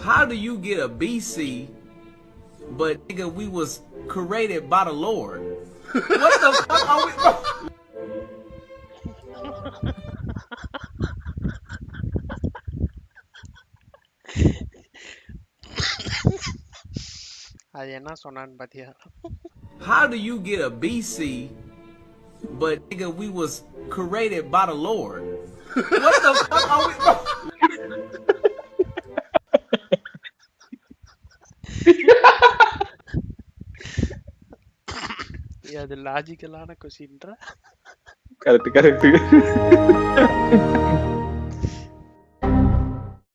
How do you get a BC, but nigga, we was created by the Lord? What the fuck are we? அது என்ன சொன்னான்னு பாத்தியா? How do you get a BC, but nigga, we was created by the Lord? What the fuck are we? அது லாஜிக்கலான கொஸ்டின்டா? Correct